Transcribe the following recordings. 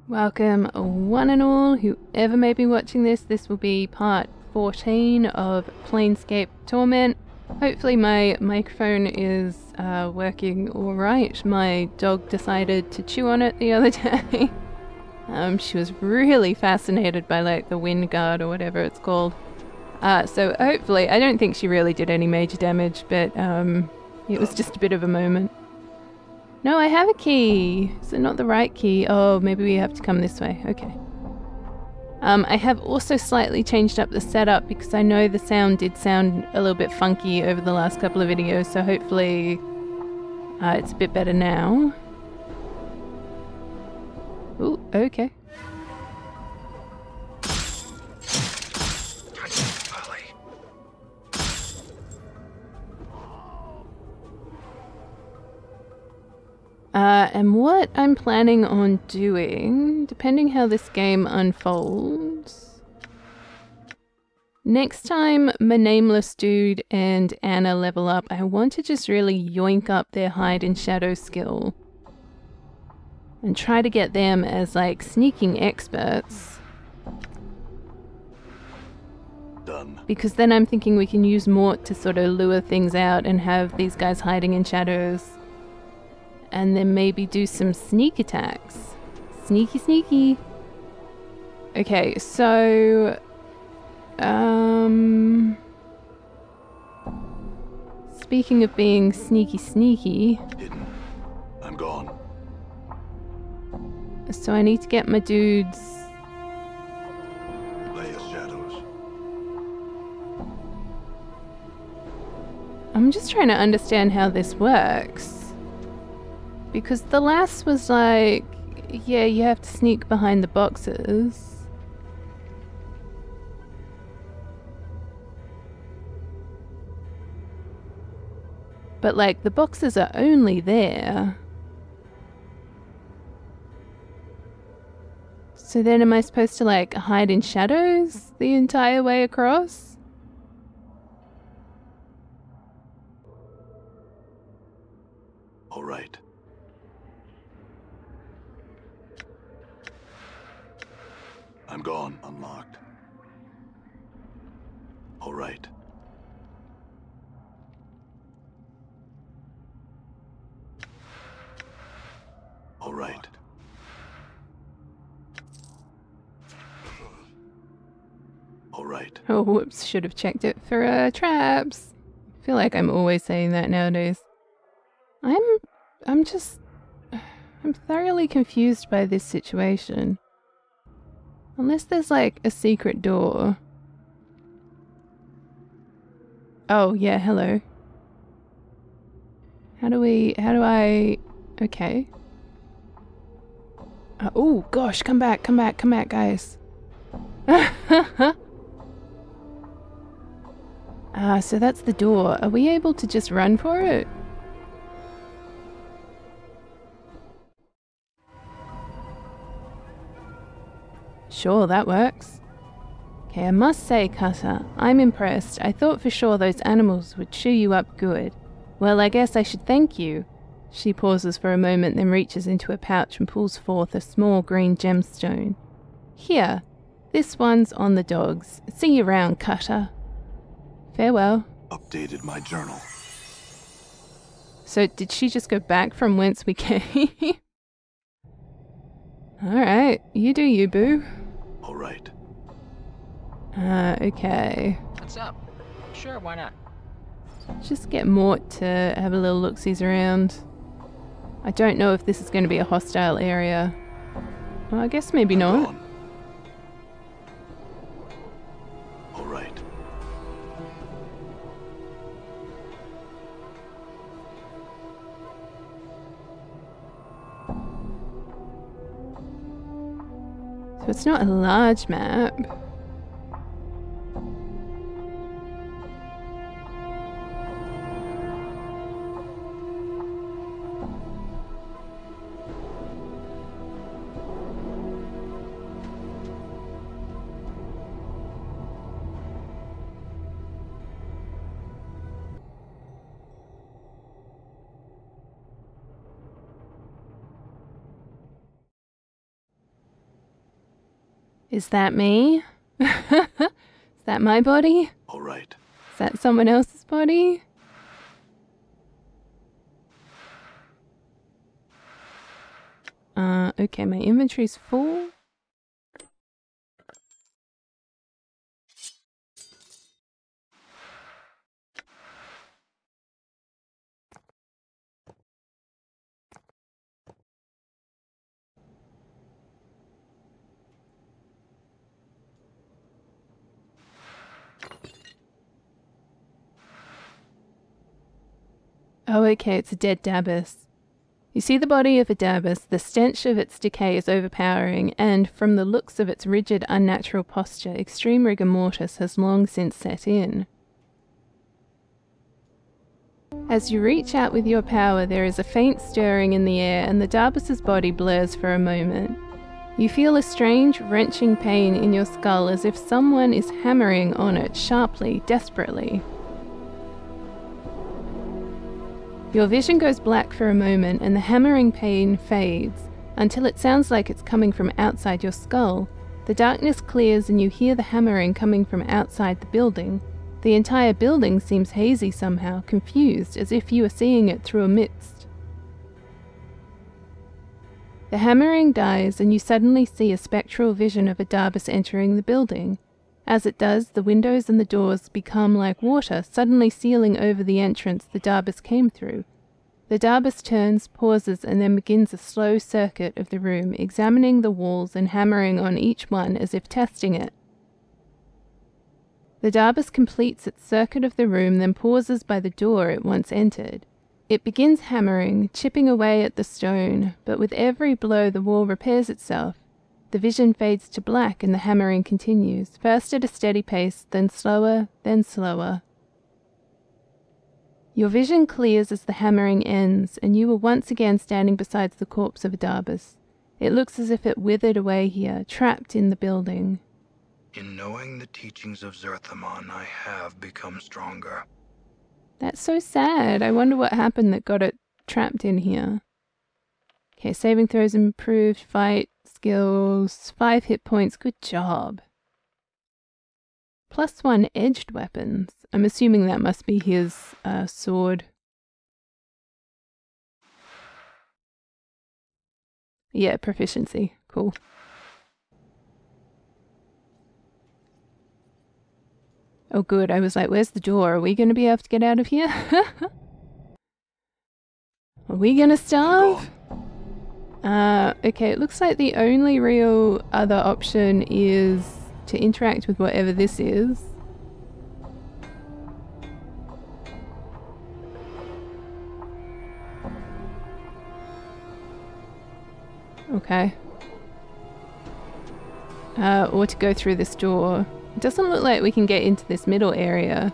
Welcome one and all, whoever may be watching this. This will be part 14 of Planescape Torment. Hopefully my microphone is working alright. My dog decided to chew on it the other day. She was really fascinated by like the wind guard or whatever it's called. So hopefully, I don't think she really did any major damage, but it was just a bit of a moment. No, I have a key. Is it not the right key? Oh, maybe we have to come this way. Okay. I have also slightly changed up the setup because I know the sound did sound a little bit funky over the last couple of videos, so hopefully it's a bit better now. Ooh, okay. And what I'm planning on doing, depending how this game unfolds, next time my nameless dude and Anna level up, I want to just really yoink up their hide and shadow skill and try to get them as like sneaking experts. Done. Because then I'm thinking we can use Mort to sort of lure things out and have these guys hiding in shadows. And then maybe do some sneak attacks. Sneaky, sneaky. Okay, so... speaking of being sneaky, sneaky... Hidden. I'm gone. So I need to get my dudes... Lay as shadows. I'm just trying to understand how this works. Because the last was like, yeah, you have to sneak behind the boxes. But like, the boxes are only there. So then am I supposed to like hide in shadows the entire way across? All right. I'm gone. Unlocked. All right. All right. All right. Oh, whoops, should have checked it for traps. I feel like I'm always saying that nowadays. I'm thoroughly confused by this situation. Unless there's like a secret door. Oh, yeah, hello. How do I... Okay. Oh, gosh, come back, guys. So that's the door. Are we able to just run for it? Sure, that works. Okay, I must say, Cutter, I'm impressed. I thought for sure those animals would chew you up good. Well, I guess I should thank you. She pauses for a moment, then reaches into a pouch and pulls forth a small green gemstone. Here, this one's on the dogs. See you round, Cutter. Farewell. Updated my journal. So, did she just go back from whence we came? Alright, you do you, boo. All right. Okay. What's up? Sure, why not? Just get Mort to have a little look-sees around. I don't know if this is going to be a hostile area. Well, I guess maybe not. Gone. All right. So it's not a large map. Is that me? Is that my body? All right. Is that someone else's body? Okay, my inventory's full. Oh, okay, it's a dead Dabus. You see the body of a Dabus, the stench of its decay is overpowering, and from the looks of its rigid, unnatural posture, extreme rigor mortis has long since set in. As you reach out with your power, there is a faint stirring in the air, and the Dabus's body blurs for a moment. You feel a strange, wrenching pain in your skull as if someone is hammering on it sharply, desperately. Your vision goes black for a moment and the hammering pain fades, until it sounds like it's coming from outside your skull. The darkness clears and you hear the hammering coming from outside the building. The entire building seems hazy somehow, confused, as if you are seeing it through a mist. The hammering dies and you suddenly see a spectral vision of a Dabus entering the building. As it does, the windows and the doors become like water, suddenly sealing over the entrance the Dabus came through. The Dabus turns, pauses, and then begins a slow circuit of the room, examining the walls and hammering on each one as if testing it. The Dabus completes its circuit of the room, then pauses by the door it once entered. It begins hammering, chipping away at the stone, but with every blow the wall repairs itself. The vision fades to black and the hammering continues, first at a steady pace, then slower, then slower. Your vision clears as the hammering ends, and you are once again standing beside the corpse of a Dabus. It looks as if it withered away here, trapped in the building. In knowing the teachings of Zerthamon, I have become stronger. That's so sad. I wonder what happened that got it trapped in here. Okay, saving throws improved, fight skills, 5 hit points, good job. +1 edged weapons. I'm assuming that must be his sword. Yeah, proficiency, cool. Oh good, I was like, where's the door? Are we going to be able to get out of here? Are we going to starve? Okay, it looks like the only real other option is to interact with whatever this is. Okay. Or to go through this door. It doesn't look like we can get into this middle area.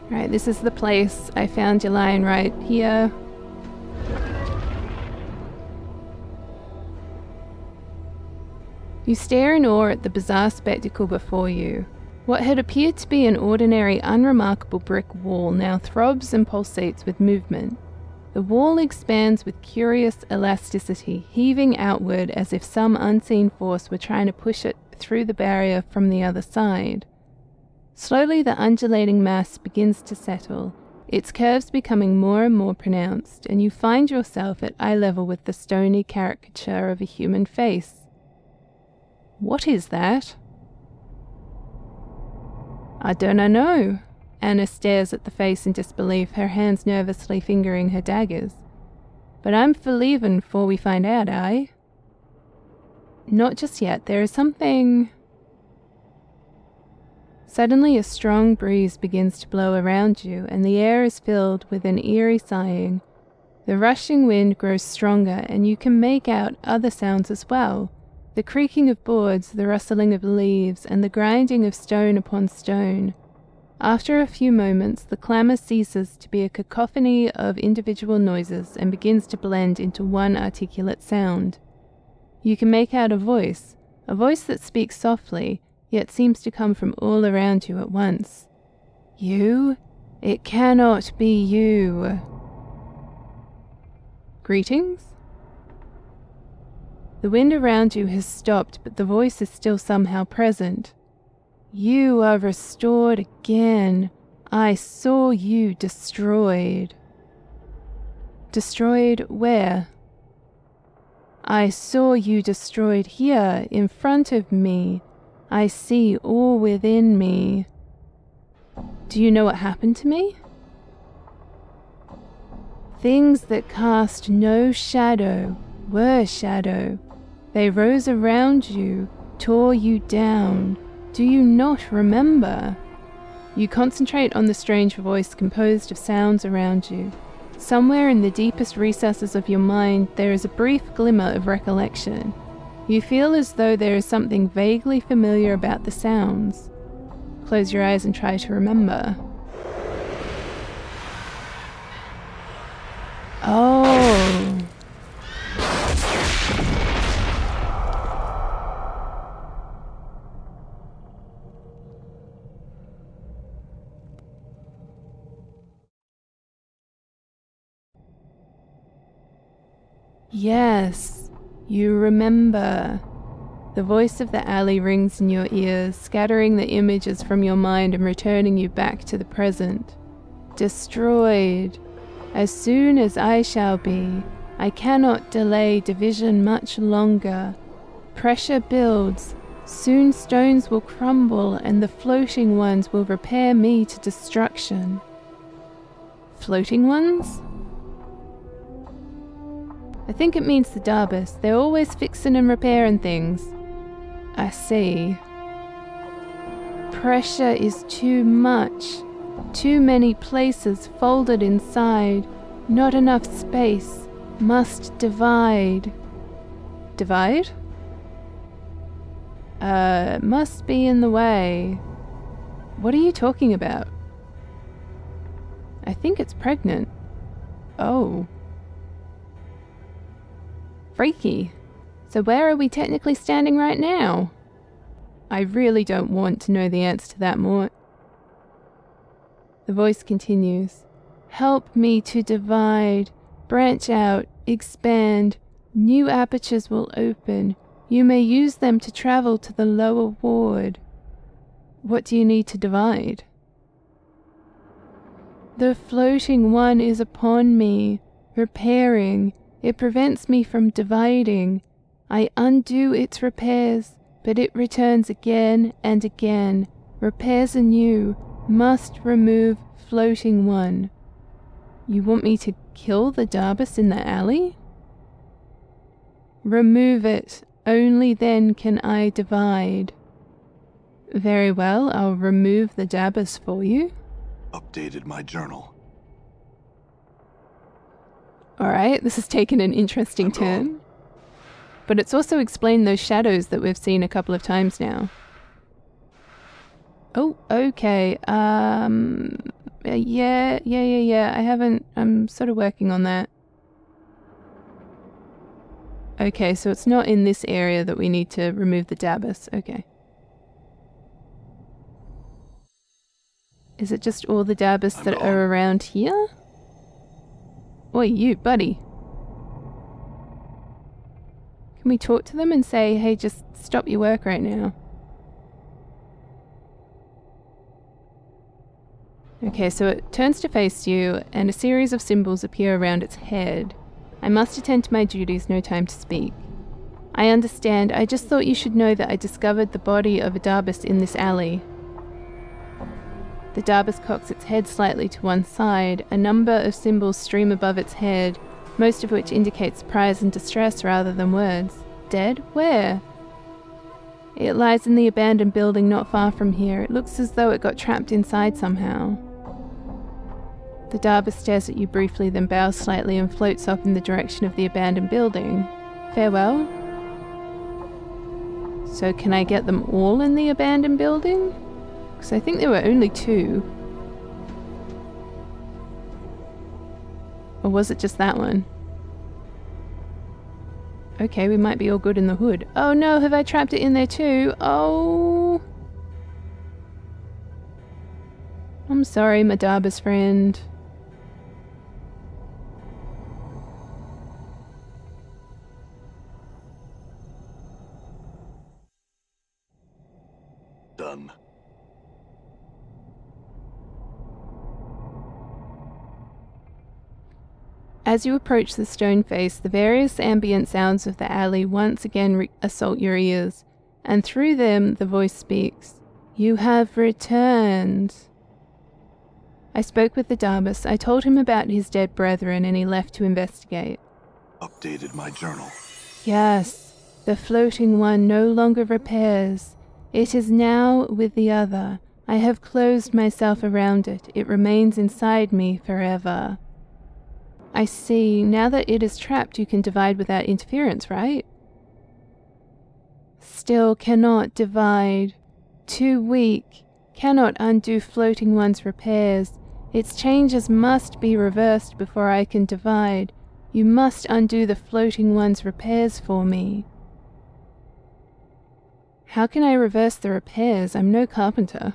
Right, this is the place. I found you lying right here. You stare in awe at the bizarre spectacle before you. What had appeared to be an ordinary, unremarkable brick wall now throbs and pulsates with movement. The wall expands with curious elasticity, heaving outward as if some unseen force were trying to push it through the barrier from the other side. Slowly the undulating mass begins to settle, its curves becoming more and more pronounced, and you find yourself at eye level with the stony caricature of a human face. What is that? I dunno know. Anna stares at the face in disbelief, her hands nervously fingering her daggers. But I'm for leaving before we find out, eh? Not just yet. There is something... Suddenly a strong breeze begins to blow around you, and the air is filled with an eerie sighing. The rushing wind grows stronger, and you can make out other sounds as well. The creaking of boards, the rustling of leaves, and the grinding of stone upon stone. After a few moments, the clamour ceases to be a cacophony of individual noises and begins to blend into one articulate sound. You can make out a voice that speaks softly, yet seems to come from all around you at once. You? It cannot be you. Greetings? The wind around you has stopped, but the voice is still somehow present. You are restored again. I saw you destroyed. Destroyed where? I saw you destroyed here, in front of me. I see all within me. Do you know what happened to me? Things that cast no shadow were shadow. They rose around you, tore you down. Do you not remember? You concentrate on the strange voice composed of sounds around you. Somewhere in the deepest recesses of your mind, there is a brief glimmer of recollection. You feel as though there is something vaguely familiar about the sounds. Close your eyes and try to remember. Oh. Yes, you remember. The voice of the alley rings in your ears, scattering the images from your mind and returning you back to the present. Destroyed. As soon as I shall be, I cannot delay division much longer. Pressure builds. Soon stones will crumble and the floating ones will repair me to destruction. Floating ones? I think it means the Darbus. They're always fixing and repairing things. I see. Pressure is too much. Too many places folded inside. Not enough space. Must divide. Divide? Must be in the way. What are you talking about? I think it's pregnant. Oh. Freaky. So where are we technically standing right now? I really don't want to know the answer to that, Mort. The voice continues. Help me to divide, branch out, expand. New apertures will open. You may use them to travel to the lower ward. What do you need to divide? The floating one is upon me, repairing. It prevents me from dividing. I undo its repairs, but it returns again and again. Repairs anew. Must remove floating one. You want me to kill the Darbus in the alley? Remove it. Only then can I divide. Very well, I'll remove the Darbus for you. Updated my journal. Alright, this has taken an interesting turn. But it's also explained those shadows that we've seen a couple of times now. Oh, okay. Yeah. I'm sort of working on that. Okay, so it's not in this area that we need to remove the Darbus. Okay. Is it just all the Darbus that are around here? Oi, you, buddy. Can we talk to them and say, hey, just stop your work right now? Okay, so it turns to face you, and a series of symbols appear around its head. I must attend to my duties, no time to speak. I understand. I just thought you should know that I discovered the body of a Darbus in this alley. The Darbus cocks its head slightly to one side. A number of symbols stream above its head, most of which indicate surprise and distress rather than words. Dead? Where? It lies in the abandoned building not far from here. It looks as though it got trapped inside somehow. The Darbus stares at you briefly, then bows slightly and floats off in the direction of the abandoned building. Farewell? So can I get them all in the abandoned building? Because I think there were only 2. Or was it just that one? Okay, we might be all good in the hood. Oh no, have I trapped it in there too? Oh. I'm sorry, Madaba's friend. Done. As you approach the stone face, the various ambient sounds of the alley once again assault your ears, and through them the voice speaks. You have returned. I spoke with the Darbus. I told him about his dead brethren, and he left to investigate. Updated my journal. Yes, the floating one no longer repairs. It is now with the other. I have closed myself around it. It remains inside me forever. I see. Now that it is trapped, you can divide without interference, right? Still cannot divide. Too weak. Cannot undo floating one's repairs. Its changes must be reversed before I can divide. You must undo the floating one's repairs for me. How can I reverse the repairs? I'm no carpenter.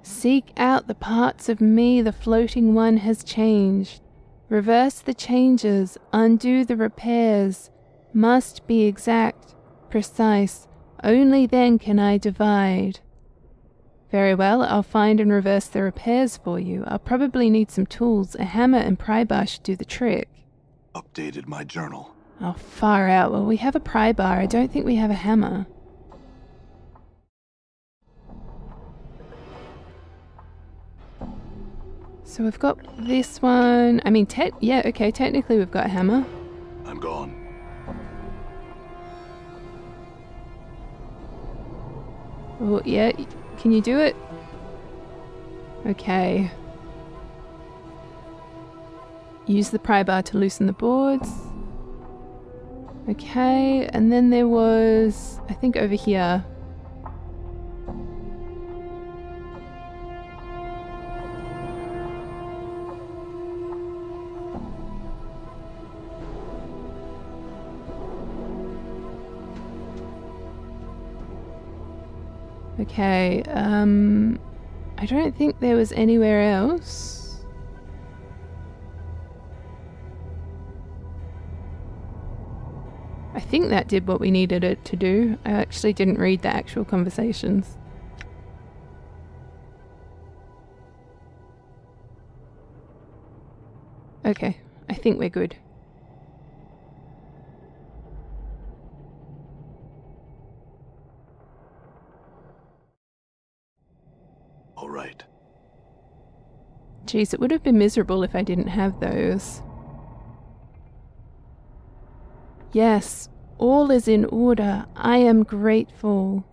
Seek out the parts of me the floating one has changed. Reverse the changes, undo the repairs. Must be exact, precise. Only then can I divide. Very well, I'll find and reverse the repairs for you. I'll probably need some tools. A hammer and pry bar should do the trick. Updated my journal. Oh, far out. Well, we have a pry bar. I don't think we have a hammer. So we've got this one. I mean, yeah, okay, technically we've got a hammer. I'm gone. Oh, yeah, can you do it? Okay. Use the pry bar to loosen the boards. Okay, and then there was, I think over here. Okay, I don't think there was anywhere else. I think that did what we needed it to do. I actually didn't read the actual conversations. Okay, I think we're good. All right. Geez, it would have been miserable if I didn't have those. Yes, all is in order. I am grateful.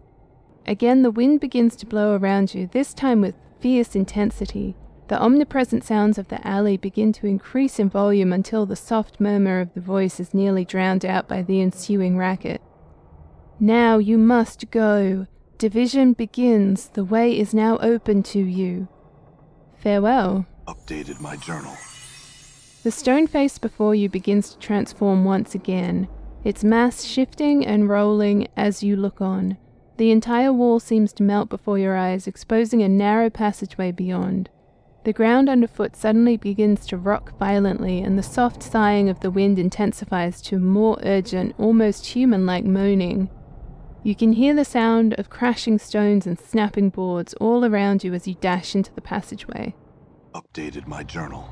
Again, the wind begins to blow around you, this time with fierce intensity. The omnipresent sounds of the alley begin to increase in volume until the soft murmur of the voice is nearly drowned out by the ensuing racket. Now you must go. Division begins. The way is now open to you. Farewell. Updated my journal. The stone face before you begins to transform once again, its mass shifting and rolling as you look on. The entire wall seems to melt before your eyes, exposing a narrow passageway beyond. The ground underfoot suddenly begins to rock violently, and the soft sighing of the wind intensifies to more urgent, almost human-like moaning. You can hear the sound of crashing stones and snapping boards all around you as you dash into the passageway. Updated my journal.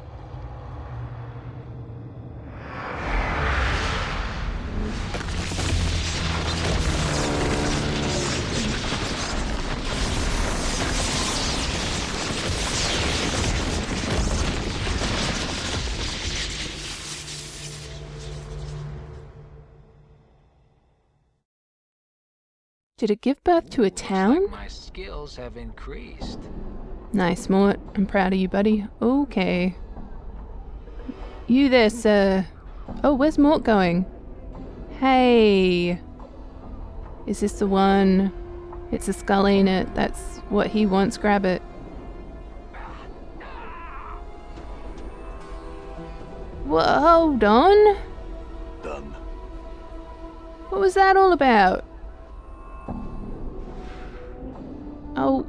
Did it give birth to a town? Like my skills have increased. Nice, Mort. I'm proud of you, buddy. Okay. You there, sir. Oh, where's Mort going? Hey. Is this the one? It's a skull, ain't it? That's what he wants. Grab it. Whoa, hold on. What was that all about? Oh,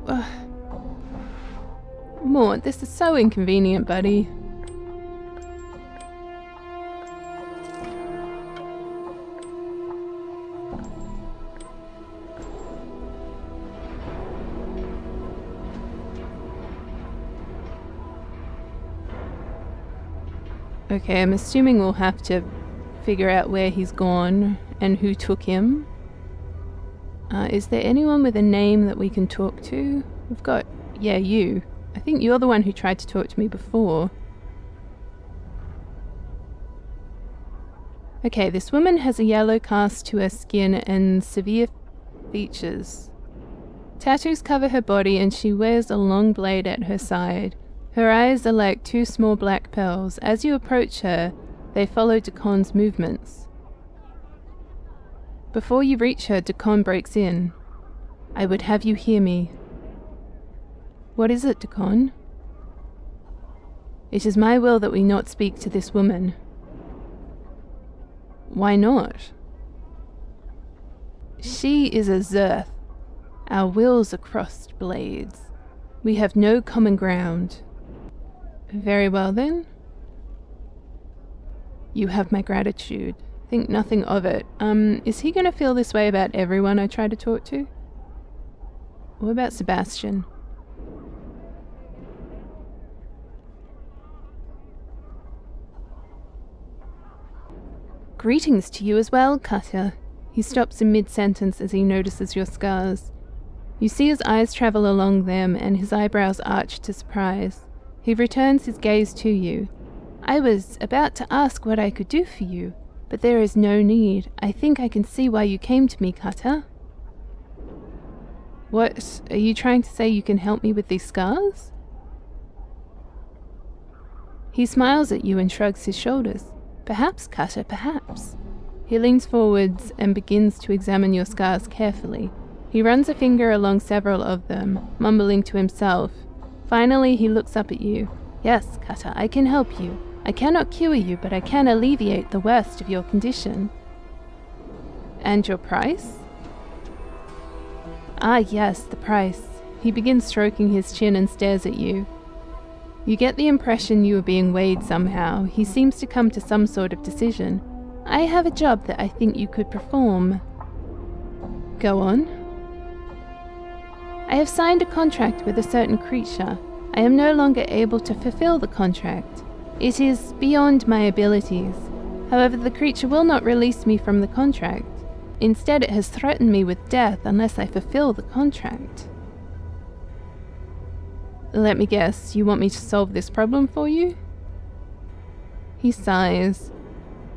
Mort, this is so inconvenient, buddy. Okay, I'm assuming we'll have to figure out where he's gone and who took him. Is there anyone with a name that we can talk to? We've got... yeah, you. I think you're the one who tried to talk to me before. Okay, this woman has a yellow cast to her skin and severe features. Tattoos cover her body and she wears a long blade at her side. Her eyes are like two small black pearls. As you approach her, they follow Dacon's movements. Before you reach her, Dacon breaks in. I would have you hear me. What is it, Dacon? It is my will that we not speak to this woman. Why not? She is a Zerth. Our wills are crossed blades. We have no common ground. Very well then. You have my gratitude. Think nothing of it. Is he gonna feel this way about everyone I try to talk to? What about Sebastian? Greetings to you as well, Cutter. He stops in mid-sentence as he notices your scars. You see his eyes travel along them and his eyebrows arch to surprise. He returns his gaze to you. I was about to ask what I could do for you, but there is no need. I think I can see why you came to me, Cutter. What? Are you trying to say you can help me with these scars? He smiles at you and shrugs his shoulders. Perhaps, Cutter, perhaps. He leans forwards and begins to examine your scars carefully. He runs a finger along several of them, mumbling to himself. Finally, he looks up at you. Yes, Cutter, I can help you. I cannot cure you, but I can alleviate the worst of your condition. And your price? Ah, yes, the price. He begins stroking his chin and stares at you. You get the impression you are being weighed somehow. He seems to come to some sort of decision. I have a job that I think you could perform. Go on. I have signed a contract with a certain creature. I am no longer able to fulfill the contract. It is beyond my abilities. However, the creature will not release me from the contract. Instead, it has threatened me with death unless I fulfill the contract. Let me guess, you want me to solve this problem for you? He sighs.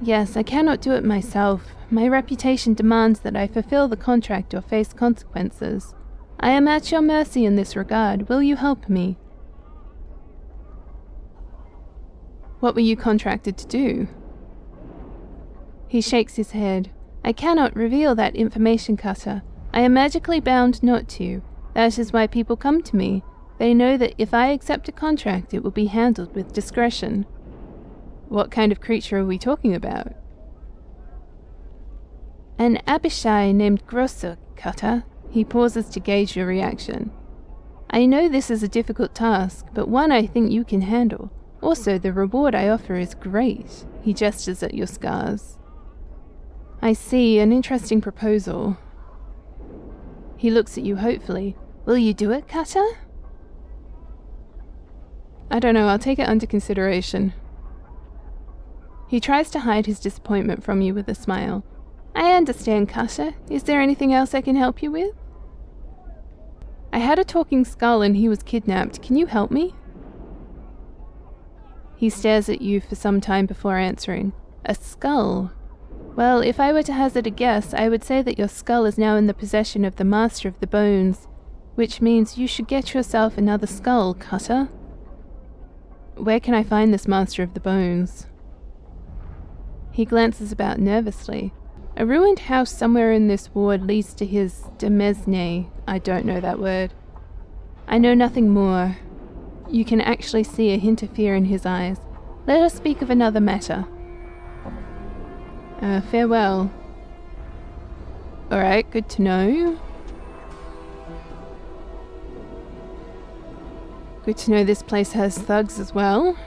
Yes, I cannot do it myself. My reputation demands that I fulfill the contract or face consequences. I am at your mercy in this regard. Will you help me? What were you contracted to do? He shakes his head. I cannot reveal that information, Cutter. I am magically bound not to. That is why people come to me. They know that if I accept a contract, it will be handled with discretion. What kind of creature are we talking about? An Abishai named Grosso, Cutter. He pauses to gauge your reaction. I know this is a difficult task, but one I think you can handle. Also, the reward I offer is great. He gestures at your scars. I see, an interesting proposal. He looks at you hopefully. Will you do it, Cutter? I don't know, I'll take it under consideration. He tries to hide his disappointment from you with a smile. I understand, Cutter. Is there anything else I can help you with? I had a talking skull and he was kidnapped. Can you help me? He stares at you for some time before answering. A skull? Well, if I were to hazard a guess, I would say that your skull is now in the possession of the Master of the Bones, which means you should get yourself another skull, Cutter. Where can I find this Master of the Bones? He glances about nervously. A ruined house somewhere in this ward leads to his demesne. I don't know that word. I know nothing more. You can actually see a hint of fear in his eyes. Let us speak of another matter. Farewell. Alright, good to know. Good to know this place has thugs as well.